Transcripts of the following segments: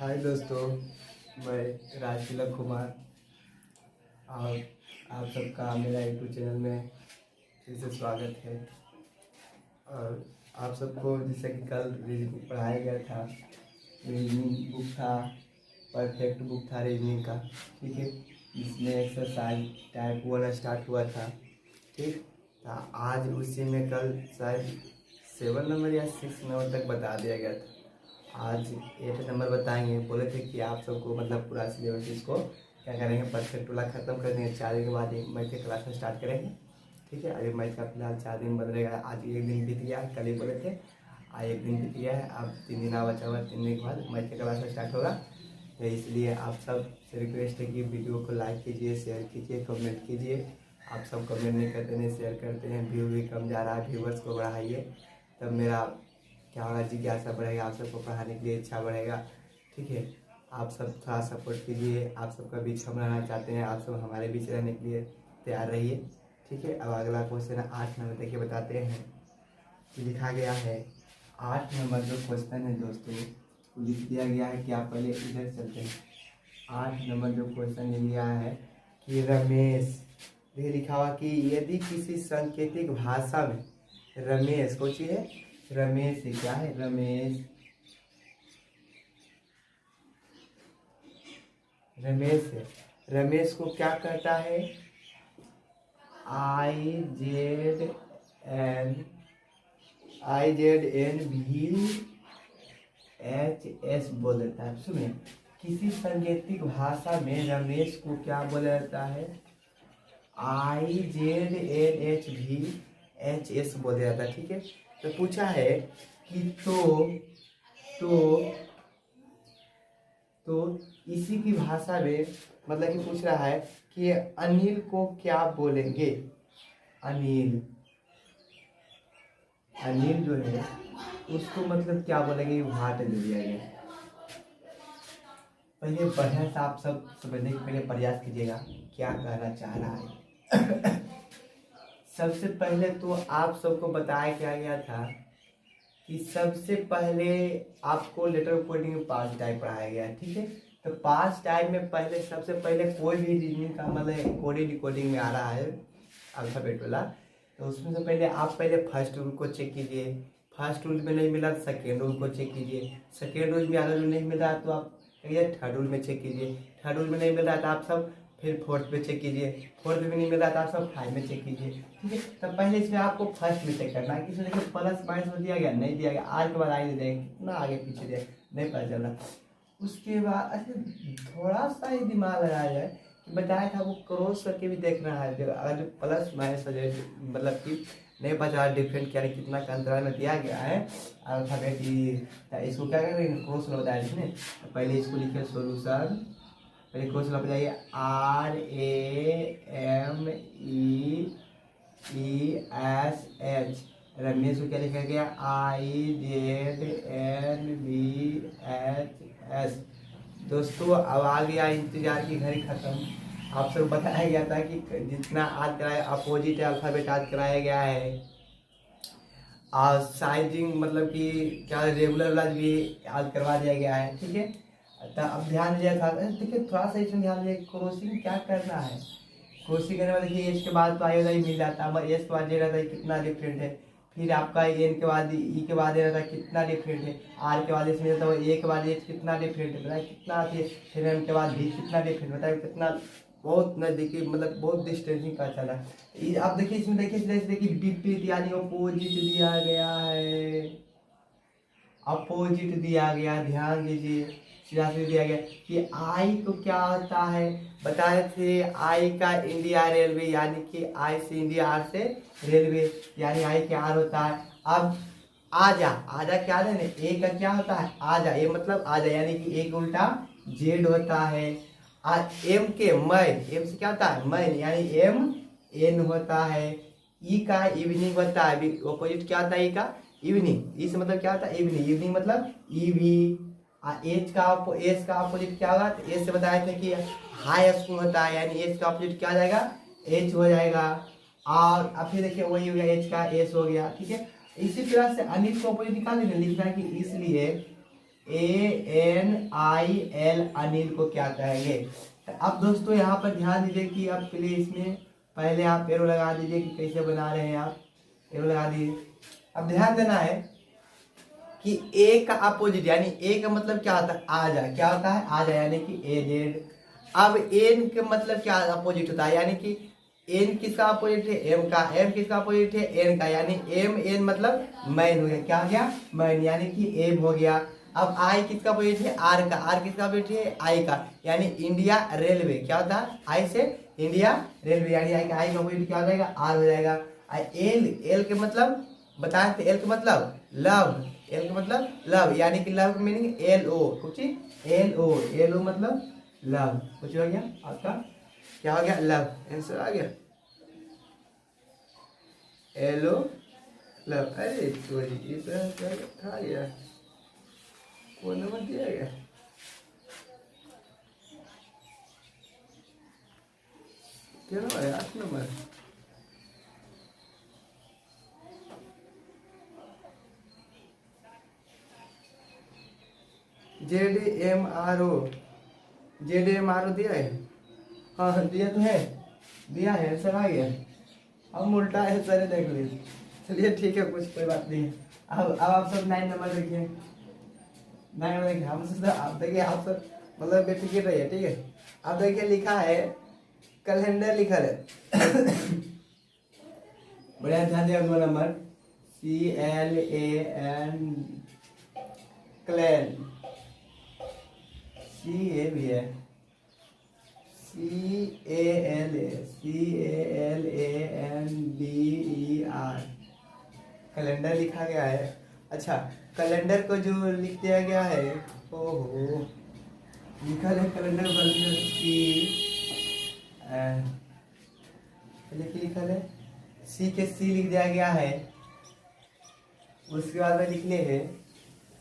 हाय दोस्तों, मैं राजतिलक कुमार और आप सबका मेरा यूट्यूब चैनल में फिर से स्वागत है। और आप सबको जैसे कि कल रीजनिंग पढ़ाया गया था, रीजनिंग बुक था, परफेक्ट बुक था रीजनिंग का, ठीक है। इसमें एक्सरसाइज टाइप 1 स्टार्ट हुआ था, ठीक। तो आज उसी में कल शायद 7 नंबर या 6 नंबर तक बता दिया गया था। आज 8 नंबर बताएंगे। बोले थे कि आप सबको मतलब पूरा सिलेबस इसको क्या करेंगे, परफेक्ट वाला ख़त्म कर देंगे। 4 दिन के बाद ही मैथ के क्लास में स्टार्ट करेंगे, ठीक है। अभी मैथ का फिलहाल 4 दिन बदलेगा। आज एक दिन बीत गया, कल ही बोले थे, आज एक दिन बीत गया है। अब 3 दिन और बचा हुआ, 3 दिन के बाद मैथ के क्लास में स्टार्ट होगा। तो इसलिए आप सब से रिक्वेस्ट है कि वीडियो को लाइक कीजिए, शेयर कीजिए, कमेंट कीजिए। आप सब कमेंट नहीं करते, नहीं शेयर करते हैं, व्यू भी कम जा रहा है। व्यूवर्स को बढ़ाइए, तब मेरा क्या होगा, जिज्ञासा बढ़ेगा, आप सबको पढ़ाने के लिए इच्छा बढ़ेगा, ठीक है। आप सब थोड़ा सपोर्ट कीजिए। आप सबका बीच हम रहना चाहते हैं, आप सब हमारे बीच रहने के लिए तैयार रहिए, ठीक है। अब अगला क्वेश्चन है 8 नंबर देखिए, बताते हैं। लिखा गया है 8 नंबर जो क्वेश्चन है दोस्तों, लिख दिया गया है कि आप पहले इधर चलते हैं। 8 नंबर जो क्वेश्चन लिया है कि रमेश, ये लिखा हुआ कि यदि किसी सांकेतिक भाषा में रमेश को चाहिए, रमेश है, क्या है रमेश, रमेश है। रमेश को क्या कहता है, IZNVHS बोल देता है। सुनिए, किसी सांकेतिक भाषा में रमेश को क्या बोला जाता है, IZNHVHS बोला जाता है, ठीक है। तो पूछा है कि तो इसी की भाषा में मतलब कि पूछ रहा है कि अनिल को क्या बोलेंगे। अनिल जो है उसको मतलब क्या बोलेंगे, ये भाट दे दिया गया। पहले बढ़िया से आप सब समझने के पहले प्रयास कीजिएगा क्या कहना चाह रहा है। सबसे पहले तो आप सबको बताया क्या गया था कि सबसे पहले आपको लेटर कोडिंग में 5 टाइप पढ़ाया गया है, ठीक है। तो 5 टाइप में पहले सबसे पहले कोई भी रीजनिंग का मतलब कोडिंग डिकोडिंग में आ रहा है अल्फाबेट वाला, तो उसमें से पहले आप पहले फर्स्ट रूल को चेक कीजिए। फर्स्ट रूल में नहीं मिला तो सेकेंड रूल को चेक कीजिए। सेकेंड रूल में अगर नहीं मिल रहा तो आप थर्ड रूल में चेक कीजिए। थर्ड रूल में नहीं मिल रहा तो आप सब फिर फोर्थ पे चेक कीजिए। फोर्थ में नहीं मिल रहा तो आप सब 5 में चेक कीजिए, ठीक है। तो पहले इसमें आपको फर्स्ट में चेक करना है कि इसमें देखिए प्लस माइनस में दिया गया, नहीं दिया गया, आज के बाद आगे देंगे कितना आगे पीछे दिया नहीं पता चल रहा। उसके बाद अच्छा थोड़ा सा ही दिमाग लगाया जाए कि बताया था वो क्रॉस करके भी देखना है। अगर जो प्लस माइनस मतलब कि नहीं बचा डिफरेंट क्या कितना का अंतराल में दिया गया है अल्फाबेट, इसको क्या करेंगे क्रॉस में बताया इसने। पहले इसको लिखे सोल्यूशन, पहले क्वेश्चन आप जाइए RAMEESH। रमेश को क्या लिखा गया IZNVHS। दोस्तों अब आ गया इंतजार की घड़ी खत्म। आप सब बताया गया था कि जितना आज कराया अपोजिट अल्फाबेट आज कराया गया है, और साइजिंग मतलब कि क्या रेगुलर वाला भी आज करवा दिया गया है, ठीक है। तो अब ध्यान दिया था, देखिए थोड़ा सा इसमें ध्यान दिया क्रॉसिंग क्या करना है। क्रॉसिंग करने वाले देखिए एच के बाद तो आई मिल जाता है, एस के बाद ये रहता है कितना डिफरेंट है। फिर आपका एन के बाद ई के बाद ये रहता है कितना डिफरेंट है। आर के बाद इसमें रहता है ए के बाद एच कितना डिफरेंट है, बताए कितना आती है। फिर एम के बाद भी कितना डिफरेंट, बताए कितना, बहुत नजदीकी मतलब बहुत डिस्टेंसिंग का चला। आप देखिए इसमें देखिए विपरीत यानी अपोजिट दिया गया है, अपोजिट दिया गया, ध्यान दीजिए। सीधा से दिया गया कि आई को क्या होता है, बताए थे आई का इंडिया रेलवे, यानी कि आई से इंडिया, आर से रेलवे, यानी आई के आर होता है। अब आजा, आजा क्या है ना, ए का क्या होता है आजा, ए मतलब आजा, यानी कि ए का उल्टा जेड होता है। एम के मैं, एम से क्या होता है मैं, यानी एम एन होता है। ई का इवनिंग होता है, ऑपोजिट क्या होता है ई का इवनिंग, इस मतलब क्या होता है इवनिंग, इवनिंग मतलब ईवी। एच का एस का अपोजिट क्या होगा, तो एस से बताए थे कि हाई स्कूल होता है, यानी एच का अपोजिट क्या हो जाएगा एच हो जाएगा। और अब फिर देखिए वही हो गया एच का एस हो गया, ठीक है। इसी तरह से अनिल को अपोजिट निकाल देंगे, लिखना है कि इसलिए ANIL अनिल को क्या कहेंगे। अब दोस्तों यहाँ पर ध्यान दीजिए कि अब पहले इसमें पहले आप एरो लगा दीजिए कि कैसे बना रहे हैं आप, एरो लगा दीजिए। अब ध्यान देना है कि ए का अपोजिट यानी ए का मतलब क्या होता है, आ जा, क्या होता है, आ जा, यानी कि AZ। अब एन का मतलब क्या अपोजिट होता है, यानी कि एन किसका अपोजिट है, एम का, एम किसका अपोजिट है, एन का, यानी एम एन मतलब मैन हो गया, क्या हो गया, मैन, यानी कि एम हो गया। अब आई किसका अपोजिट है, आर का, आर किसका अपोजिट है, आई का, यानी इंडिया रेलवे, क्या होता है, आई से इंडिया रेलवे, यानी आई का, आई का अपोजिट क्या हो जाएगा, आर हो जाएगा। एल, एल के मतलब बताए थे, एल का मतलब लव, एल का मतलब लव, यानी कि लव का मीनिंग LO, कुछ LO, LO मतलब लव, कुछ हो गया आपका, क्या हो गया, लव, आंसर आ गया, LO लव। अरे सॉरी, इस था गया, कौन नंबर दिया गया, क्या नंबर है, 8 नंबर। ZMRO दिया है, हाँ दिया तो है, दिया है, आंसर आ गया। हम उल्टा आंसर देख लीजिए, चलिए ठीक है, कुछ कोई बात नहीं। अब आप सब 9 नंबर देखिए, 9 नंबर देखिए, हम सब आप देखिए, आप सब मतलब बेफिक्र रहिए, ठीक है। अब देखिए लिखा है कैलेंडर, लिखा है बढ़िया ध्यान दिया, 2 नंबर CLAN, क्लैन, CA भी है, CALANDER, कैलेंडर लिखा गया है। अच्छा, कैलेंडर को जो लिख दिया गया है, ओहो, लिखा है कैलेंडर को लिखा है सी के सी लिख दिया गया है। उसके बाद में लिखने हैं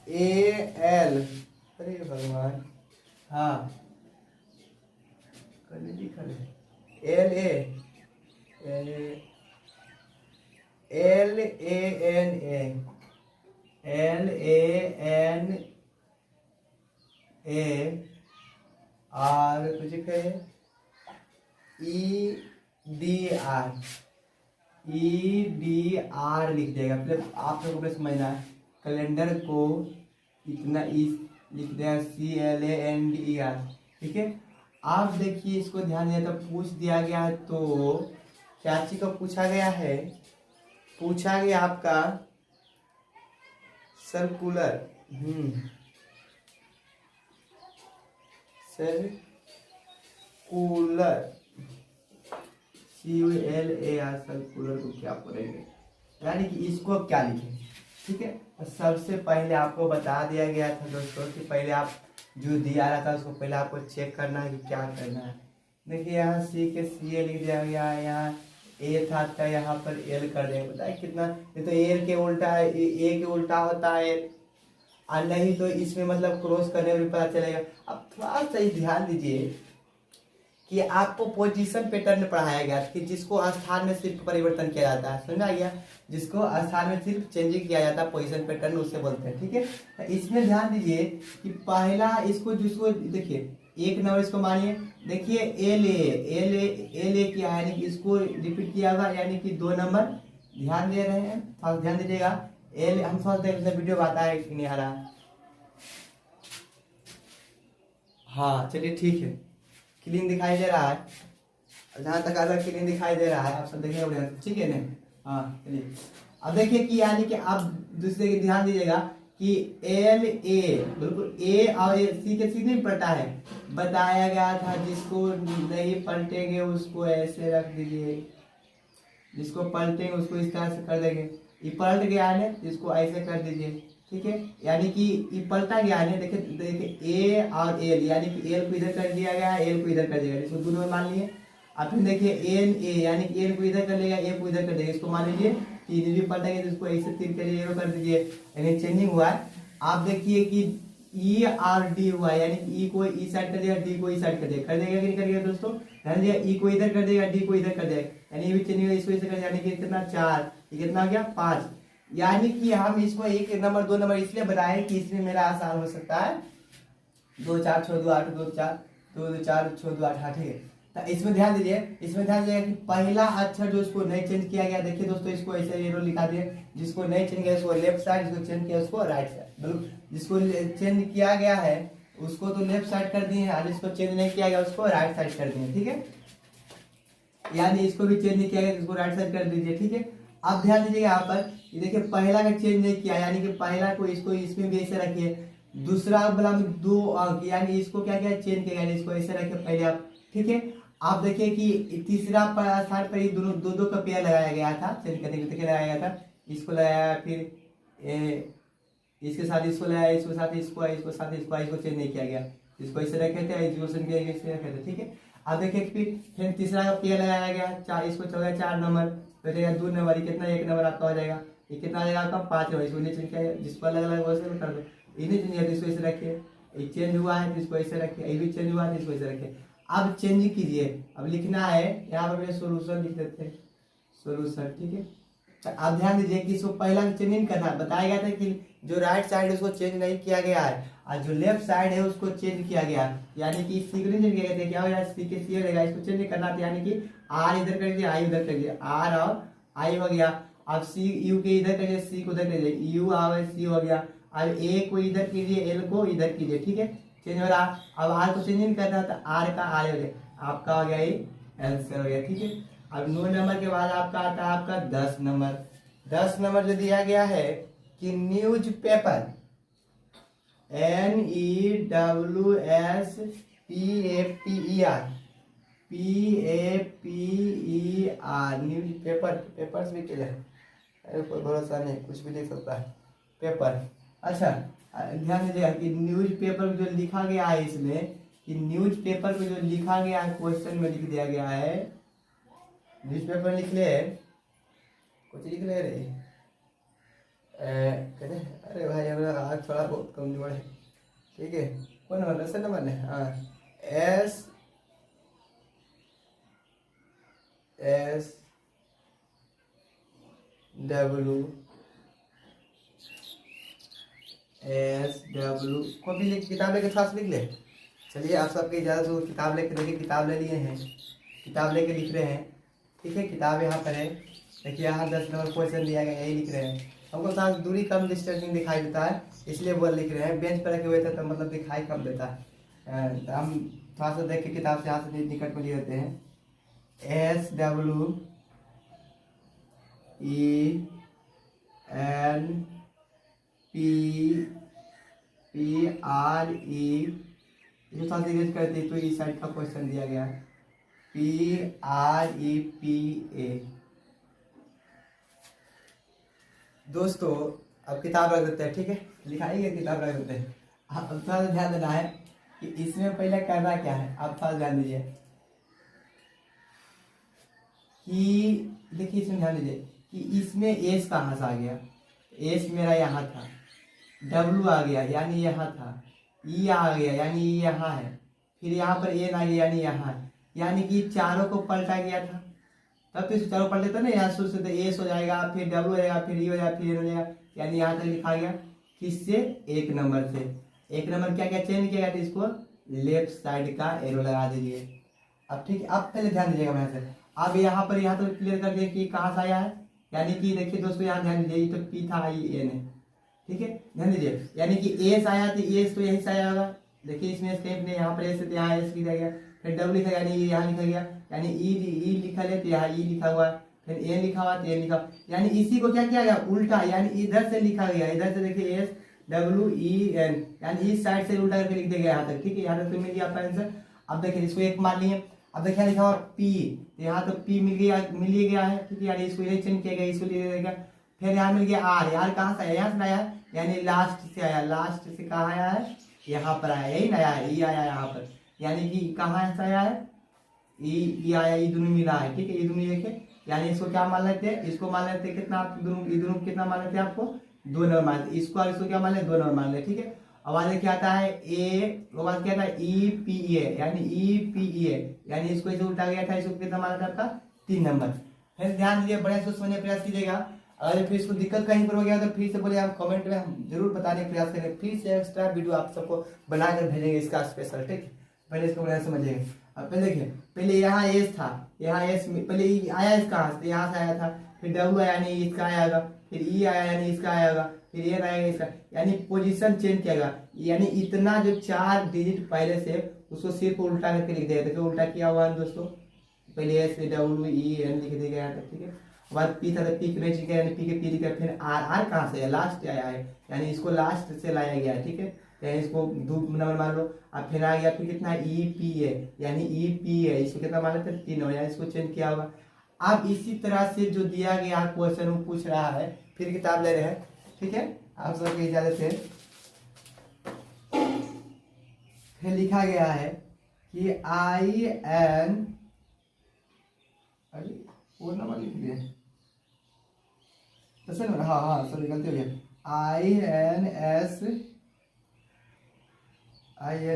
AL, अरे भगवान, हाँ लिखा है LA, और कुछ लिखे EDR लिख देगा। मतलब आप लोगों को समझना है, कैलेंडर को इतना लिख देगा CLANDER, ठीक है। आप देखिए इसको ध्यान दिया तो पूछ दिया गया है, तो क्या चीज को पूछा गया है, पूछा गया आपका सर्कुलर, सर्कुलर, CULAR, सर्कुलर को क्या पढ़ेंगे, यानी कि इसको क्या लिखें, ठीक है। तो सबसे पहले आपको बता दिया गया था दोस्तों कि पहले आप जो दिया रहा था उसको पहले आपको चेक करना है कि क्या करना है। देखिए यहाँ C के CA लिख दिया गया है, यहाँ A था तो यहाँ पर L कर देंगे, बताए कितना, ये तो L के उल्टा है, A के उल्टा होता है, और नहीं तो इसमें मतलब क्रॉस करने में पता चलेगा। अब थोड़ा सा ध्यान दीजिए कि आपको पोजीशन पैटर्न पढ़ाया गया कि जिसको स्थान में सिर्फ परिवर्तन किया जाता है, समझ आ गया, जिसको स्थान में सिर्फ चेंजिंग किया जाता है पोजीशन पैटर्न उसे बोलते हैं, ठीक है। तो इसमें ध्यान दीजिए कि पहला इसको जिसको देखिए 1 नंबर इसको मानिए, देखिए LA क्या है, यानी कि इसको रिपीट किया होगा, यानी कि 2 नंबर, ध्यान दे रहे हैं, ध्यान दीजिएगा। एल हम समझते हैं वीडियो आता है कि नहीं आ रहा, हाँ चलिए ठीक है, क्लीन दिखाई दे रहा है, जहाँ तक अलग क्लीन दिखाई दे रहा है, आप सब देखिए, ठीक है ना, हाँ चलिए। अब देखिए कि यानी कि आप दूसरे के ध्यान दीजिएगा कि LA, बिल्कुल A और C के C नहीं पलटा है, बताया गया था, जिसको नहीं पलटेंगे उसको ऐसे रख दीजिए, जिसको पलटेंगे उसको इस तरह से कर देंगे, ये पलट गया है इसको ऐसे कर दीजिए, ठीक है। यानी कि ये पलटा गया है, देखिए A और L, यानी कि L को इधर कर दिया गया है, L को इधर कर दिया गया, इसको दोनों में मान लिए। अब फिर देखिए NA, यानी कि L को इधर कर लेगा, A को इधर कर देगा, इसको मान लीजिए तीन भी पलटेंगे तो इसको ऐसे तीर करिए, कर दीजिए, यानी चेंजिंग हुआ है। आप देखिए कि E और D हुआ, यानी कि E को E साइड कर देगा, D को E साइड कर देगा, कर देगा कि नहीं करेगा दोस्तों, ध्यान दिया, E को इधर कर देगा, D को इधर कर देगा, यानी ये भी चेंजिंग, इसको इधर कर, यानी कि कितना 4, ये कितना हो गया 5। यानी कि हम इसको 1 नंबर 2 नंबर इसलिए बनाए कि इसमें मेरा आसान हो सकता है 2 4 6 2 8 2 4 2 2 4 6 2 8 8, ठीक है। तो इसमें ध्यान दीजिए कि पहला अक्षर जो इसको नहीं चेंज किया गया, देखिए दोस्तों इसको ऐसे एरो लिखा दिए, जिसको नहीं चेंज किया उसको लेफ्ट साइड, जिसको चेंज किया उसको राइट साइड, बिल्कुल जिसको चेंज किया गया है उसको तो लेफ्ट साइड कर दिए और जिसको चेंज नहीं किया गया उसको राइट साइड कर दिए, ठीक है। यानी इसको भी चेंज नहीं किया गया, इसको राइट साइड कर दीजिए, ठीक है। अब ध्यान दीजिएगा यहाँ पर, ये देखिए पहला का चेंज नहीं किया, यानी कि पहला को इसको इसमें भी ऐसे रखिए, दूसरा वाला में 2 अंक, यानी इसको क्या किया चेंज किया, यानी इसको ऐसे रखिए पहले आप, ठीक है। आप देखिए कि तीसरा स्थान पर ये दोनों दो का पेयर लगाया गया था, चेंज करने के लिए लगाया गया था, इसको लगाया, फिर इसके साथ इसको लगाया, इसको साथ इसको साथ इसको चेंज नहीं किया गया, इसको ऐसे रखे थे, एजुकेशन किया गया ऐसे रखे थे, ठीक है। अब देखिए फिर तीसरा का पेयर लगाया गया, 4 इसको चल 4 नंबर, तो 2 नंबर, ये कितना 1 नंबर आपका हो जाएगा, ये कितना आ जाएगा आपका 5 नंबर, इसको नहीं चेंज किया, जिसको अलग अलग वैसे कर दो, ये नहीं चेंज किया तो इसको ऐसे रखिए, ये चेंज हुआ है तो इसको ऐसे रखिए, ये भी चेंज हुआ है तो इसको ऐसे रखिए। अब चेंज कीजिए, अब लिखना है यहाँ पर मैंने सोल्यूशन लिख देते हैं, सोल्यूशन, ठीक है। तो आप ध्यान दीजिए कि इसको पहला चेंज नहीं करना, बताया गया था कि जो राइट साइड है उसको चेंज नहीं किया गया है और जो लेफ्ट साइड है उसको चेंज किया गया, यानी कि सी को नहीं चेंज किया गया, क्या हो जाएगा सी के सी हो जाएगा, इसको चेंज नहीं करना था, यानी कि आर इधर कर दीजिए, आई उधर कर दीजिए, आर और आई हो गया। अब सी यू के इधर कर दीजिए, सी को उधर कर दीजिए, यू और सी हो गया, अब ए को इधर कीजिए, एल को इधर कीजिए, ठीक है, चेंज हो रहा। अब आर को चेंज नहीं करना था, आर का आर हो गया, आपका हो गया ये आंसर हो गया, ठीक है। अब 9 नंबर के बाद आपका आता है आपका 10 नंबर। 10 नंबर जो दिया गया है कि news paper, NEWSPAPER, PAPER, news paper, papers भी क्या है, कोई भरोसा नहीं, कुछ भी लिख सकता है पेपर। अच्छा ध्यान दीजिएगा कि न्यूज पेपर जो लिखा गया है इसमें, कि न्यूज पेपर को जो लिखा गया है क्वेश्चन में लिख दिया गया है, न्यूज पेपर लिख ले, कुछ लिख ले रे, अरे भाई हमारा हाथ थोड़ा बहुत कमजोर है, ठीक है। कौन नंबर 10 नंबर है, हाँ, SW कॉपी लिख, किताब लेके साथ लिख ले। चलिए आप सबके इजाजत हो, किताब लेके देखिए, किताब ले लिए हैं, किताब लेके लिख रहे हैं, ठीक है। किताब यहाँ पर है, देखिए यहाँ 10 नंबर क्वेश्चन दिया गया, यही लिख रहे हैं। हमको साथ दूरी कम डिस्टेंसिंग दिखाई देता है, इसलिए वो लिख रहे हैं, बेंच पर रखे हुए थे तो मतलब दिखाई कम देता है, तो हम थोड़ा सा देख के किताब से यहाँ से निकट में लिख देते हैं। SWENPPRE, जो साथ इरेज करते तो इस साइड का क्वेश्चन दिया गया है, PREPA। दोस्तों अब किताब रख देते हैं, ठीक है, लिखाइए किताब रख देते हैं। अब थोड़ा सा ध्यान देना है कि इसमें पहले करना क्या है, आप थोड़ा ध्यान दीजिए कि देखिए इसमें ध्यान दीजिए कि इसमें एस कहाँ से आ गया, एस मेरा यहाँ था, डब्लू आ गया यानी यहाँ था, ई आ गया यानी ई यहाँ है, फिर यहाँ पर एन आ गया यानी यहाँ है, यानी कि चारों को पलटा गया था, तब तो चारों पलटे तो ना, यहाँ शुरू से तो एस हो जाएगा, फिर डब्लू हो जाएगा, फिर ई हो जाएगा, फिर एन हो जाएगा, यानी यहाँ तक लिखा गया। किससे, 1 नंबर से। 1 नंबर क्या क्या चेंज किया गया था, इसको लेफ्ट साइड का एरो लगा दीजिए। अब ठीक है, अब पहले ध्यान दीजिएगा मैं से, अब यहाँ पर यहाँ तो क्लियर कर दिए कि कहाँ से आया है, यानी कि देखिए दोस्तों यहाँ ध्यान दीजिए, ये तो पी था, ये एन है, ठीक है, ध्यान दीजिए, यानी कि एस आया तो एस तो यहीं से आया होगा, देखिए इसमें स्टेप ने यहाँ पर एस तो यहाँ एस लिखा गया, फिर डब्ल्यू लिखा यानी यहाँ लिखा गया, यानी ई लिखा ले तो यहाँ ई लिखा हुआ है, फिर ए लिखा हुआ तो ए लिखा, यानी इसी को क्या किया गया उल्टा, यानी इधर से लिखा गया, इधर से देखिए एस डब्ल्यू ई एन, यानी इस साइड से उल्टा करके लिख दिया गया यहाँ तक, ठीक है, यहाँ तक तो मिल गया आपका आंसर। अब देखिए इसको 1 मान लिए, अब देखिए लिखा हुआ पी, तो यहाँ तो पी मिल ही गया है, ठीक है, यानी इसको ये चेंज किया गया, इसको ले देगा, फिर यहाँ मिल गया आर, यार कहाँ से आया, यहाँ से आया, यानी लास्ट से आया, लास्ट से कहाँ आया है, यहाँ पर आया, यही नया है, ई आया यहाँ पर, यानी कि कहाँ से आया है, ई आया, ये दोनों मिला है, ठीक है, ये दोनों देखे, यानी इसको क्या मान लेते हैं, इसको मान लेते हैं कितना, आप दोनों कितना मान लेते हैं, आपको 2 नंबर मान लेते, इसको और इसको क्या मान लेते, 2 नंबर मान लेते, ठीक है। अब आगे क्या आता है ए, वो बात क्या आता है EPA, यानी EPA, यानी इसको इसे उल्टा गया था, इसको कितना माना था आपका 3 नंबर। फिर ध्यान दीजिए, बड़े से समझने प्रयास कीजिएगा। अगर फिर इसको दिक्कत कहीं पर हो गया तो फिर से बोले आप कमेंट में, हम जरूर बताने का प्रयास करेंगे, फिर से एक्स्ट्रा वीडियो आप सबको बनाकर भेजेंगे इसका स्पेशल, ठीक है। पहले इसको बनाना समझिएगा। अब पहले देखिए, पहले यहाँ एस था, यहाँ एस पहले ई आया इस कहाँ से, यहाँ से आया था, फिर डब्ल्यू आया यानी इसका आएगा, फिर ई आया यानी इसका आएगा, फिर ए आएगा इसका, यानी पोजीशन चेंज किया, यानी इतना जो 4 डिजिट पहले से उसको सिर्फ उल्टा करके लिख दिया। देखो उल्टा किया हुआ है दोस्तों, पहले एस डब्ल्यू ई एन लिख दिया गया था, ठीक है। बाद पी था तो पी के नहीं यानी पी के पी लिखा, फिर आर, आर कहाँ से है, लास्ट आया है, यानी इसको लास्ट से लाया गया है, ठीक है। यानी इसको 2 नंबर मान लो, अब फिर आ गया, फिर कितना ई पी है, यानी ई पी है, इसको कितना मान लेते 3 नंबर, यानी इसको चेंज किया होगा। अब इसी तरह से जो दिया गया क्वेश्चन वो पूछ रहा है, फिर किताब ले रहे हैं, ठीक है। आप सबकी इजाजत है। फिर लिखा गया है कि आई एन, अरे वो नंबर लिख दिए, हाँ हाँ सॉरी गलती हो गया, I N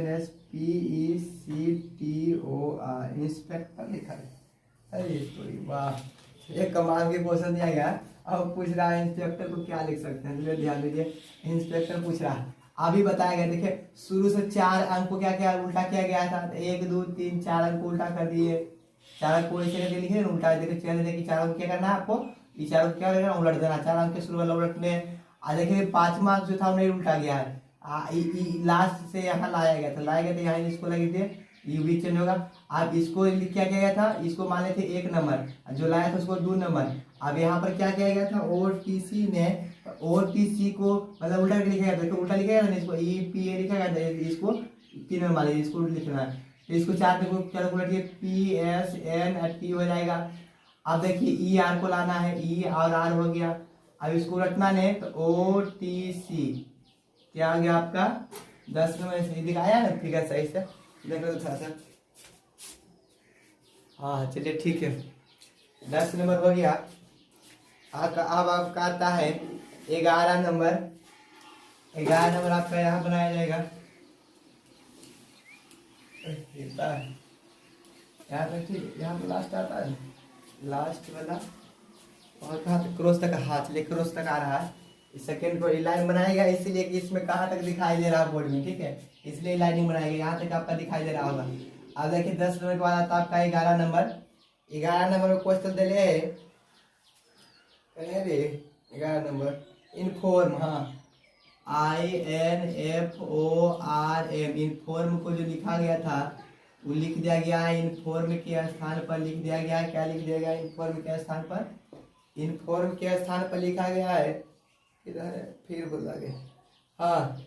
S P E C T O R, inspector लिखा है। अरे सॉरी, वाह, एक कमाल के क्वेश्चन दिया गया। अब पूछ रहा है इंस्पेक्टर को क्या लिख सकते हैं, तो ध्यान दीजिए, इंस्पेक्टर पूछ रहा है, अभी बताया गया, देखिए शुरू से 4 अंक को क्या क्या उल्टा किया गया था, 1 2 3 4 अंक उल्टा कर दिए, 4 अंक को ऐसे करके लिखे उल्टा, देखिए देखिए 4 अंक क्या करना है आपको, ये 4 अंक क्या करना उलट देना, 4 अंक के शुरू वाला उलटने। देखिए 5वां अंक जो था नहीं उल्टा गया है, लास्ट से यहाँ लाया गया था, यहाँ इसको लगा दिए, ये भी चेंज होगा। अब इसको क्या किया गया था, इसको मान लेते 1 नंबर, जो लाया था उसको 2 नंबर। अब यहाँ पर क्या किया गया था, OTC ने OTC को मतलब उल्टा लिखा गया था, उल्टा लिखा गया था ना, इसको EPA लिखा गया था, इसको 3 नंबर मान लीजिए, इसको लिखना है, तो इसको 4 पे क्या उलटिए, PSNT हो जाएगा। अब देखिए ER को लाना है, E और R हो गया, अब इसको उलटना है तो OTC क्या आ गया आपका 10 नंबर, सही दिखाया ना फिगर सही से देख लो थोड़ा सा, हाँ चलिए ठीक है, 10 नंबर हो गया। अब आपका आता है 11 नंबर, 11 नंबर आपका यहाँ बनाया जाएगा, यहाँ पे ठीक, यहाँ पे लास्ट आता है, लास्ट वाला, और कहाँ तक क्रॉस तक, हाथ चलिए क्रॉस तक आ रहा है, इस सेकेंड को लाइन बनाएगा, इसीलिए कि इसमें कहाँ तक दिखाई दे रहा है बोर्ड में, ठीक है, इसलिए लाइनिंग बनाएगा, यहाँ तक आपका दिखाई दे रहा होगा। अब देखिए 10 नंबर के बाद आता है आपका 11 नंबर, 11 नंबर में क्वेश्चन दे ले रे, 11 नंबर इनफॉर्म, हाँ INFORM, इनफॉर्म को जो लिखा गया था वो लिख दिया गया है, इनफॉर्म के स्थान पर लिख दिया गया है, क्या लिख दिया गया है, इनफॉर्म के स्थान पर, इनफॉर्म के स्थान पर लिखा गया है, इधर है फिर बोला गया, हाँ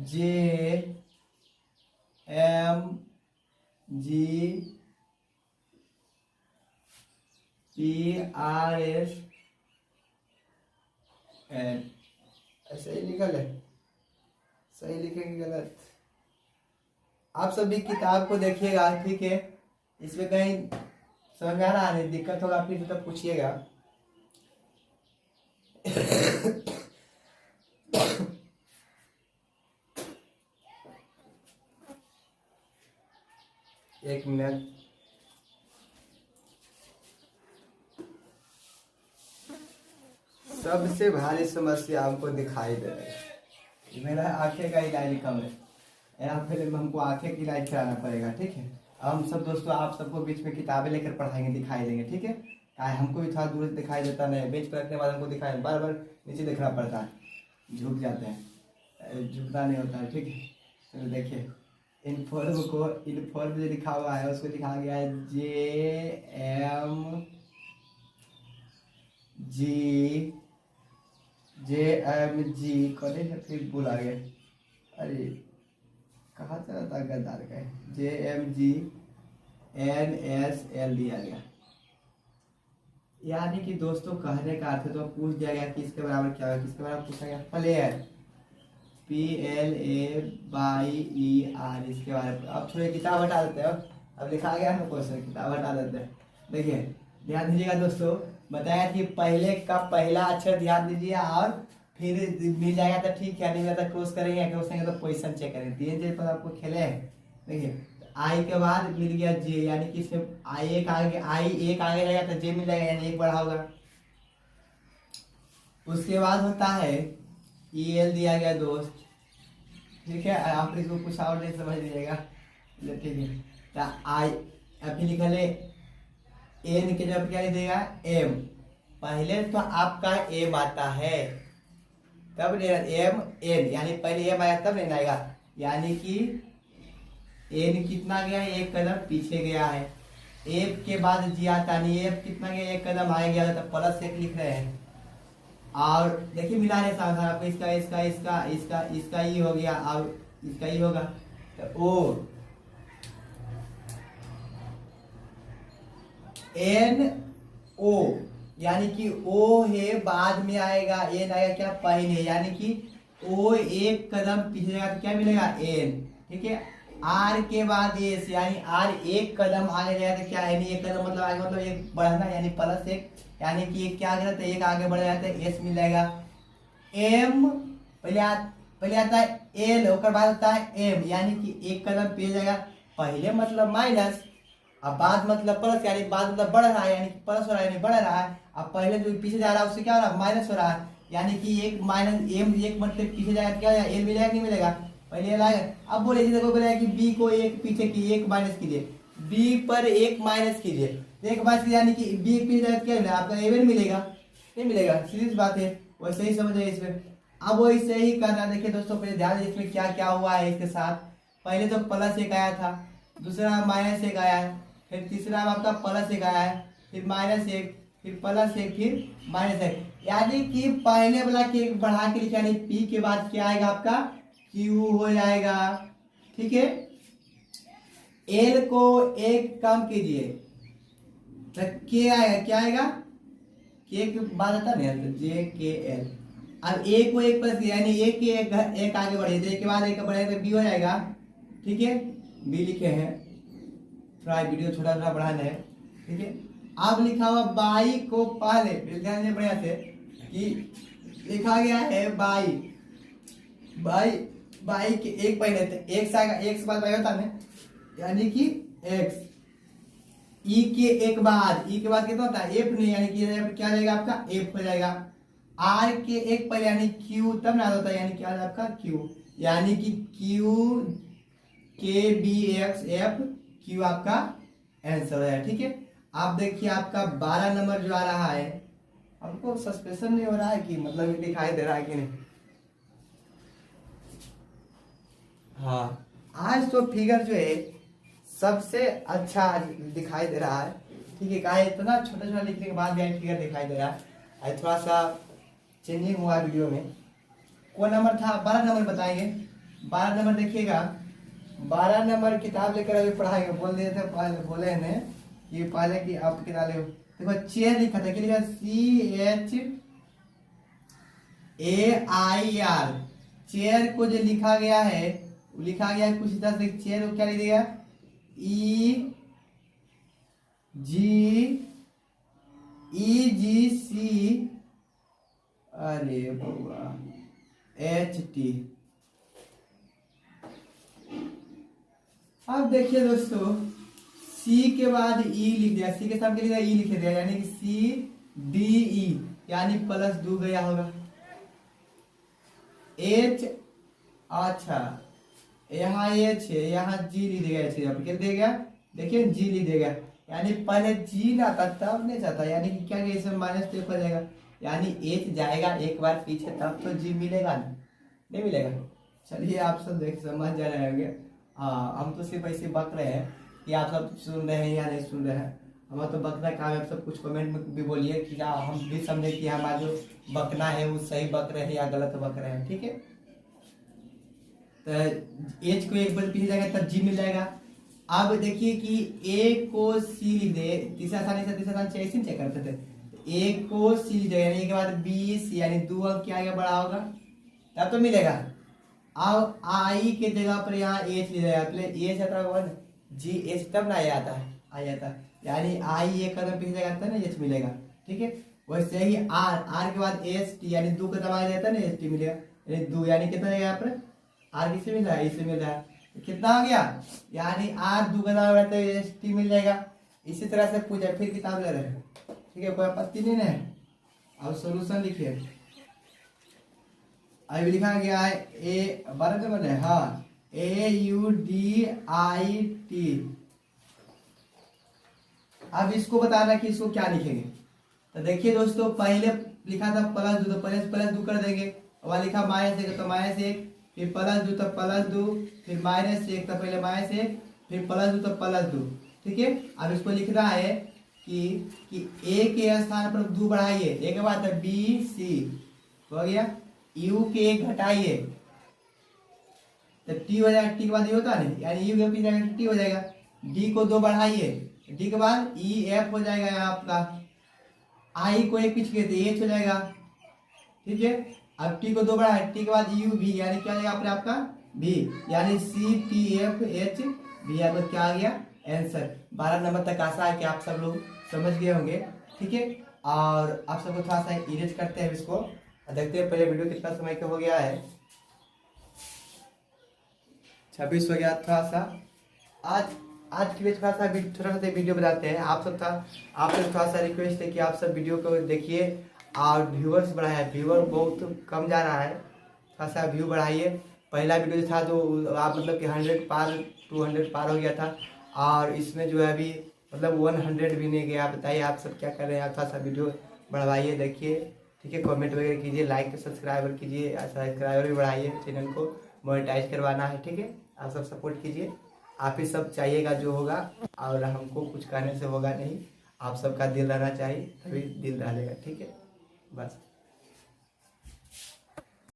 JMGPRS, ऐसे ही लिखा है, सही लिखेंगे गलत, आप सभी किताब को देखिएगा, ठीक है, इसमें कहीं समझ में आ रहा नहीं, दिक्कत होगा फिर तो पूछिएगा। एक मिनट, सबसे भारी समस्या हमको दिखाई दे रही है, मेरा आंखें का इलाज कम है, यहाँ पहले हमको आंखें का इलाज कराना पड़ेगा, ठीक है। हम सब दोस्तों आप सबको बीच में किताबें लेकर पढ़ाएंगे, दिखाई देंगे, ठीक है, हमको भी थोड़ा दूर से दिखाई देता नहीं, बेंच पर रखने वाले हमको दिखाई, बार बार नीचे देखना पड़ता है, झुक जाते हैं, झुकना नहीं होता है, ठीक है। चलो देखिए, इनफॉर्म को, इनफॉर्म जो लिखा हुआ है उसको लिखा गया है JMG कॉलेज, फिर बोला गया, अरे कहाँ चला था गद्दार का, JMGNSL दिया गया, यानी कि दोस्तों कहने का अर्थ तो पूछ दिया गया कि इसके बराबर क्या है, किसके बराबर पूछा गया, प्लेयर, PLAYER, इसके बारे में। अब थोड़ी किताब हटा देते हैं, अब लिखा गया है क्वेश्चन, किताब हटा देते हैं। देखिए ध्यान दीजिएगा दोस्तों, बताया कि पहले का पहला अक्षर ध्यान दीजिए और फिर मिल जाएगा तो ठीक है, नहीं मिला तो क्रॉस करेंगे, क्रॉस करेंगे तो पोजीशन चेक करेंगे, 3 चीज पर आपको खेले हैं। देखिए आई के बाद मिल गया जे, यानी कि इसमें आई एक आगे जाएगा तो जे मिल जाएगा, यानी 1 बढ़ा होगा। उसके बाद होता है ई एल दिया गया दोस्त, ठीक है। आप इसको कुछ और नहीं समझ लीजिएगा, ठीक है। तो आई अभी लिखा ले एन के जब क्या लिख देगा एम, पहले तो आपका एम आता है तब एम एन, यानी पहले एम आया तब एन आएगा, यानी कि एन कितना गया है, एक कदम पीछे गया है। एफ के बाद जी आता नहीं, एफ कितना गया, एक कदम आगे गया, तो प्लस एक लिख रहे हैं। और देखिए मिला रहे साथ आपको इसका इसका इसका इसका इसका ई हो गया और इसका ई होगा, तो ओ एन ओ, यानी कि ओ है बाद में आएगा, एन आएगा क्या पहले, यानी कि ओ एक कदम पीछे जाएगा तो क्या मिलेगा एन, ठीक है। आर के बाद एस, यानी आर एक कदम आगे जाएगा तो क्या है, एक कदम मतलब आगे मतलब एक बढ़ना, यानी प्लस एक, यानी कि एक क्या आगे, तो एक आगे बढ़ जाता है एस मिल जाएगा। एम पहले आता है एल, और बाद आता है एम, यानी कि एक कदम पीछे जाएगा, पहले मतलब माइनस, अब बाद मतलब प्लस, यानी बाद मतलब बढ़ रहा है, यानी प्लस हो रहा है यानी बढ़ रहा है। अब पहले जो पीछे जा रहा है उससे क्या हो रहा है, माइनस हो रहा है, यानी कि एक माइनस एम एक मतलब पीछे जाएगा क्या एल मिलेगा नहीं मिलेगा, पहले एल आएगा। अब बोले देखो बोला कि बी को एक पीछे की एक माइनस कीजिए, बी पर एक माइनस कीजिए, एक माइनस कीजिए, यानी कि बी एक पीछे जाएगा क्या मिलेगा, आपका एवन मिलेगा, नहीं मिलेगा, सीधी बात है। वैसे ही समझ जाइए इसमें। अब वैसे ही करना, देखिए दोस्तों पहले ध्यान दीजिए इसमें क्या क्या हुआ है इसके साथ। पहले तो प्लस एक आया था, दूसरा माइनस एक आया है, फिर तीसरा आपका प्लस एक आया है, फिर माइनस एक, फिर प्लस एक, फिर माइनस एक, यानी कि पहले वाला के बढ़ा के लिखा, यानी पी के बाद क्या आएगा आपका क्यू हो जाएगा, ठीक है। एल को एक कम कीजिए तो के आएगा, क्या आएगा के के बाद आता नहीं तो जे के एल। अब ए को एक प्लस किया, यानी ए के एक आगे बढ़े, तो एक के बाद एक बढ़े तो बी हो जाएगा, ठीक है। बी लिखे हैं, थोड़ा वीडियो छोटा छोटा बढ़ाना है, ठीक है। अब लिखा हुआ बाई को पहले ध्यान से बढ़िया से कि लिखा गया है बाई, बाई बाई के एक पहले थे, एक से बाद बाई होता है, यानी कि एक्स। ई के एक बाद, ई के बाद कितना होता है एफ नहीं, यानी कि क्या जाएगा आपका एफ हो जाएगा। आर के एक पहले यानी क्यू तब ना होता है, यानी क्या आपका क्यू, यानी कि क्यू के बी एक्स एफ क्यू आपका आंसर है, ठीक है। आप देखिए आपका 12 नंबर जो आ रहा है, आपको सस्पेंशन नहीं हो रहा है कि मतलब दिखाई दे रहा है कि नहीं। हाँ, आज तो फिगर जो है सबसे अच्छा दिखाई दे रहा है, ठीक है। कहा इतना छोटा छोटा लिखने के बाद भी फिगर दिखाई दे रहा है, आज थोड़ा सा चेंजिंग हुआ वीडियो में। कौन नंबर था, 12 नंबर बताएंगे। 12 नंबर देखिएगा, 12 नंबर किताब लेकर अभी पढ़ाएंगे, बोल दिए थे पहले, बोले हैं कि पहले की आप किताब ले देखो, चेयर लिखा था, क्या लिखा, CHAIR, चेयर को जो लिखा गया है वो लिखा गया कुछ इस तरह से, चेयर को क्या लिख देगा EGC, अरे बाबा HT। अब देखिए दोस्तों, सी के बाद ई लिख दिया, सी के साथ लिख दिया ई लिख दिया, यानी कि CDE, यानी प्लस 2 गया होगा। H, अच्छा यहाँ H है, यहाँ G लिख देगा, H क्या देगा, देखिए G लिख देगा, यानी पहले G ना था तब नहीं जाता, यानी कि क्या इसमें माइनस हो जाएगा, यानी H जाएगा एक बार पीछे तब तो G मिलेगा नहीं मिलेगा। चलिए आप सब देख समझ जा रहे होंगे। हाँ, हम तो सिर्फ ऐसे बक रहे हैं कि आप सब सुन रहे हैं या नहीं सुन रहे हैं, हमारा तो बकना काम है। आप सब कुछ कमेंट में भी बोलिए कि क्या हम भी समझे कि हमारा जो बकना है वो सही बक रहे हैं या गलत बक रहे हैं, ठीक है। तो एच को एक बार पीछे जाएगा तब जी मिल जाएगा। अब देखिए कि ए को सी लिख दे, तीसरा स्थान ऐसे चेक करते थे, ए को सी लिख देगा, यानी के बाद 20, यानी 2 अंक क्या आगे बढ़ा होगा तब तो मिलेगा। अब आई के जगह पर यहाँ एच ले जाएगा, पहले एच आता होगा जी एच तब ना आता है, आ जाता है, यानी आई एक कदम पीछे जाएगा तब ना एच मिलेगा, ठीक है। वैसे ही आर, आर के बाद एस टी, यानी 2 कदम आ जाता है ना एस टी मिलेगा, यानी 2, यानी कितना जाएगा यहाँ पर आर किससे मिल रहा है, इससे मिल रहा है, कितना हो गया, यानी आर 2 कदम आ जाता है एस टी मिल जाएगा। इसी तरह से पूछा, फिर किताब ले रहे हैं, ठीक है, कोई आपत्ति नहीं है। अब सोल्यूशन लिखिए, अभी लिखा गया है ए 12 नंबर है, हाँ AUDIT। अब इसको बताना कि इसको क्या लिखेंगे। तो देखिए दोस्तों, पहले लिखा था प्लस 2, तो प्लस 2 कर देंगे। वहां लिखा -1 तो -1, फिर +2 तो +2, फिर -1 तो पहले -1, फिर +2 तो +2। ठीक है, अब इसको लिखना है कि ए के स्थान पर 2 बढ़ाइए। ए के बाद BC हो गया, यू के 1 घटाइए तो टी हो जाएगा। टी के बाद ये होता है ना, यानी यू के पीछे टी हो जाएगा। डी को 2 बढ़ाइए, डी के बाद EF हो जाएगा यहाँ आपका। आई को 1 पीछे तो H हो जाएगा। ठीक है, अब टी को 2 बढ़ाए, टी के बाद यू भी, यानी क्या आएगा आपका भी, यानी CTFH भी। आपका क्या आ गया आंसर। 12 नंबर तक आशा है कि आप सब लोग समझ गए होंगे। ठीक है, और आप सबको थोड़ा सा इरेज करते हैं इसको, देखते हैं पहले वीडियो कितना समय का हो गया है। 26 हो गया। थोड़ा सा आज के लिए थोड़ा सा वीडियो बनाते हैं। आप सब थोड़ा सा रिक्वेस्ट है कि आप सब वीडियो को देखिए और व्यूअर्स बढ़ाए। व्यूअर बहुत कम जा रहा है, थोड़ा सा व्यू बढ़ाइए। पहला वीडियो जो था तो आप मतलब कि 100 पार 200 पार हो गया था, और इसमें जो है अभी मतलब 100 भी नहीं गया। बताइए आप सब क्या कर रहे हैं। आप थोड़ा सा वीडियो बढ़वाइए, देखिए। ठीक है, कमेंट वगैरह कीजिए, लाइक सब्सक्राइबर कीजिए, सब्सक्राइबर भी बढ़ाइए। चैनल को मोनेटाइज करवाना है। ठीक है, आप सब सपोर्ट कीजिए। आप ही सब चाहिएगा जो होगा, और हमको कुछ कहने से होगा नहीं। आप सबका दिल रहना चाहिए, तभी दिल डालेगा। ठीक है, बस।